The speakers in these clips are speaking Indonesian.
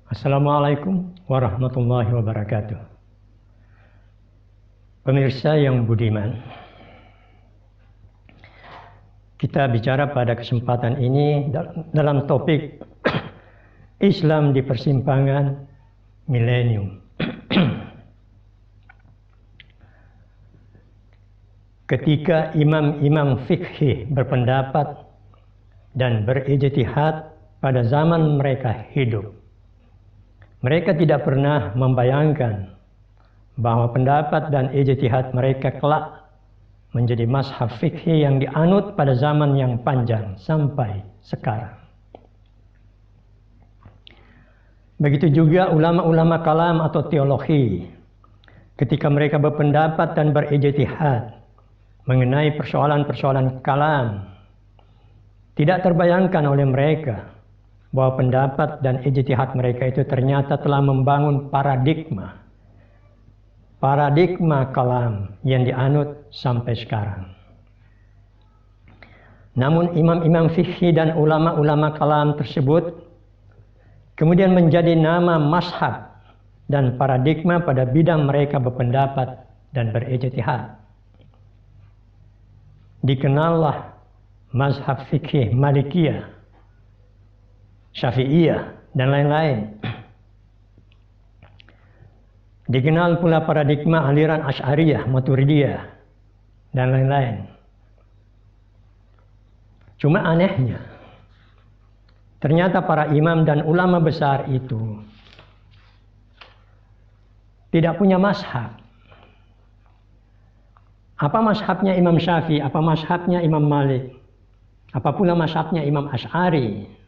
Assalamualaikum warahmatullahi wabarakatuh. Pemirsa yang budiman, kita bicara pada kesempatan ini dalam topik Islam di persimpangan milenium. Ketika imam-imam fikih berpendapat dan berijtihad pada zaman mereka hidup, mereka tidak pernah membayangkan bahwa pendapat dan ijtihad mereka kelak menjadi mazhab fikih yang dianut pada zaman yang panjang sampai sekarang. Begitu juga ulama-ulama kalam atau teologi, ketika mereka berpendapat dan berijtihad mengenai persoalan-persoalan kalam, tidak terbayangkan oleh mereka bahwa pendapat dan ijtihad mereka itu ternyata telah membangun paradigma kalam yang dianut sampai sekarang. Namun imam-imam fikih dan ulama-ulama kalam tersebut kemudian menjadi nama mazhab dan paradigma pada bidang mereka berpendapat dan berijtihad. Dikenallah mazhab fikih Malikiyah, Syafi'iyah, dan lain-lain. Dikenal pula paradigma aliran Asy'ariyah, Maturidiyah, dan lain-lain. Cuma anehnya, ternyata para imam dan ulama besar itu tidak punya mazhab. Apa mazhabnya Imam Syafi'i, apa mazhabnya Imam Malik, apa pula mazhabnya Imam Asy'ari,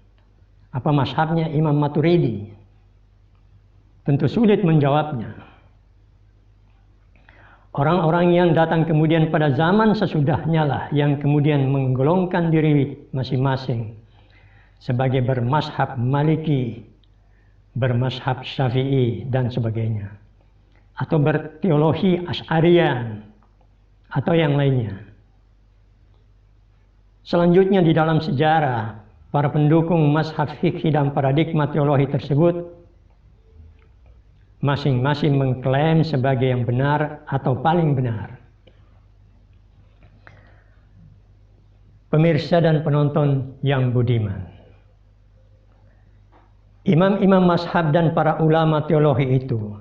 apa mazhabnya Imam Maturidi? Tentu sulit menjawabnya. Orang-orang yang datang kemudian pada zaman sesudahnya lah yang kemudian menggolongkan diri masing-masing sebagai bermazhab Maliki, bermazhab Syafi'i, dan sebagainya. Atau berteologi Asy'ariyah, atau yang lainnya. Selanjutnya di dalam sejarah, para pendukung mazhab fikih dan paradigma teologi tersebut masing-masing mengklaim sebagai yang benar atau paling benar. Pemirsa dan penonton yang budiman, imam-imam mazhab dan para ulama teologi itu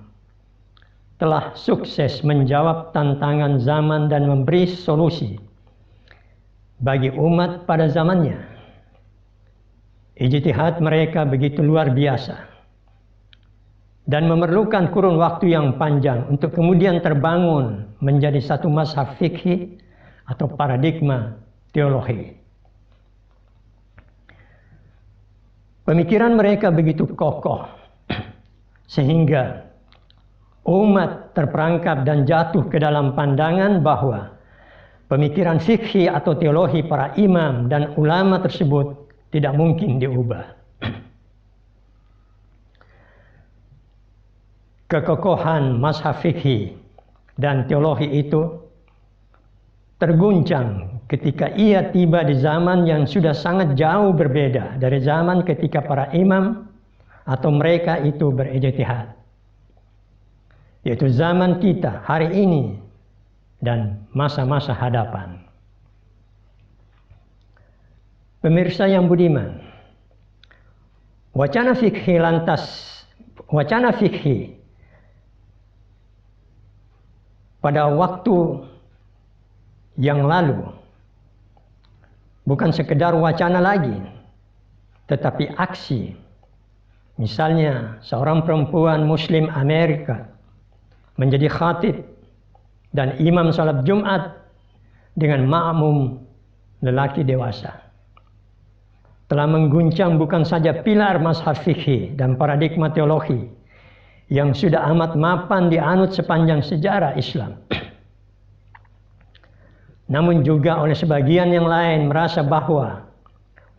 telah sukses menjawab tantangan zaman dan memberi solusi bagi umat pada zamannya. Ijtihad mereka begitu luar biasa dan memerlukan kurun waktu yang panjang untuk kemudian terbangun menjadi satu mazhab fikih atau paradigma teologi. Pemikiran mereka begitu kokoh sehingga umat terperangkap dan jatuh ke dalam pandangan bahwa pemikiran fikih atau teologi para imam dan ulama tersebut tidak mungkin diubah. Kekokohan mazhab fikih dan teologi itu terguncang ketika ia tiba di zaman yang sudah sangat jauh berbeda dari zaman ketika para imam atau mereka itu berijtihad, yaitu zaman kita hari ini dan masa-masa hadapan. Pemirsa yang budiman, wacana fikih pada waktu yang lalu bukan sekedar wacana lagi, tetapi aksi. Misalnya seorang perempuan Muslim Amerika menjadi khatib dan imam salat Jumat dengan makmum lelaki dewasa, telah mengguncang bukan saja pilar mazhab fikih dan paradigma teologi yang sudah amat mapan dianut sepanjang sejarah Islam. Namun juga oleh sebagian yang lain merasa bahwa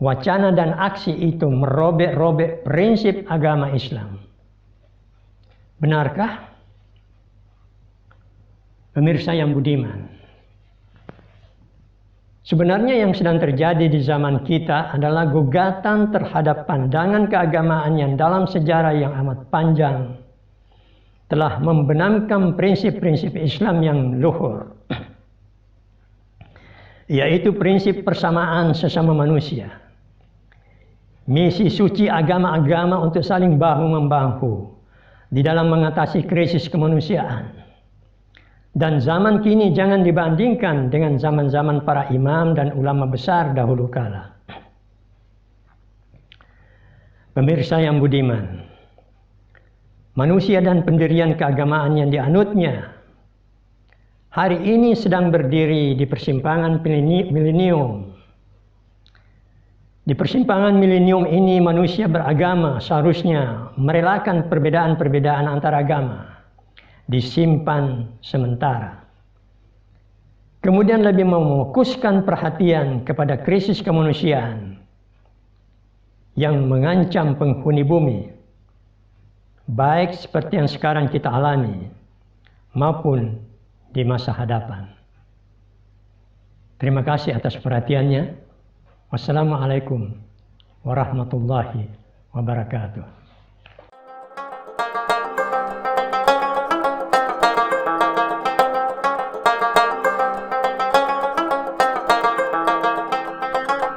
wacana dan aksi itu merobek-robek prinsip agama Islam. Benarkah? Pemirsa yang budiman, Sebenarnya yang sedang terjadi di zaman kita adalah gugatan terhadap pandangan keagamaan yang dalam sejarah yang amat panjang telah membenamkan prinsip-prinsip Islam yang luhur, yaitu prinsip persamaan sesama manusia, misi suci agama-agama untuk saling bahu-membahu di dalam mengatasi krisis kemanusiaan. Dan zaman kini jangan dibandingkan dengan zaman-zaman para imam dan ulama besar dahulu kala. Pemirsa yang budiman, manusia dan pendirian keagamaan yang dianutnya hari ini sedang berdiri di persimpangan milenium. Di persimpangan milenium ini manusia beragama seharusnya merelakan perbedaan-perbedaan antar agama, disimpan sementara. Kemudian lebih memfokuskan perhatian kepada krisis kemanusiaan yang mengancam penghuni bumi, baik seperti yang sekarang kita alami maupun di masa hadapan. Terima kasih atas perhatiannya. Wassalamualaikum warahmatullahi wabarakatuh.